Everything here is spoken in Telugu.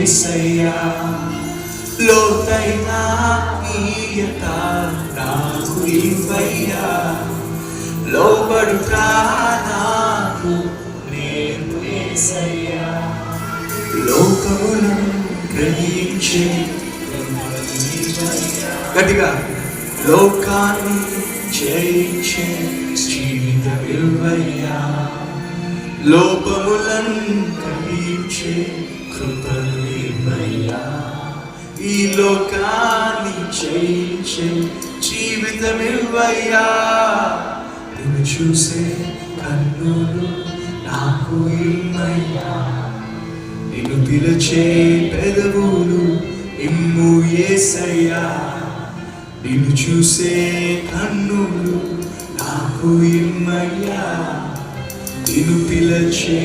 యేసయ్యా లోతైన ఆత్మీయత నాకు ఇవ్వయ్యా లోబడుట నాకు నేర్పు యేసయ్యా లోకములను గ్రహించే గట్టిగా లోకాన్ని జయించే జీవితమివ్వయ్యా లోపములను గ్రహించే కృపనివ్వయ్యా ఈ లోకాన్ని జయించే జీవితమివ్వయ్యా నిన్ను చూసే కన్నులు నాకు ఇమ్మయ్యా నిన్ను పిలిచే పెదవులు ఇమ్ము యేసయ్యా నిన్ను చూసే కన్నులు నాకు ఇమ్మయ్యా నిన్ను పిలిచే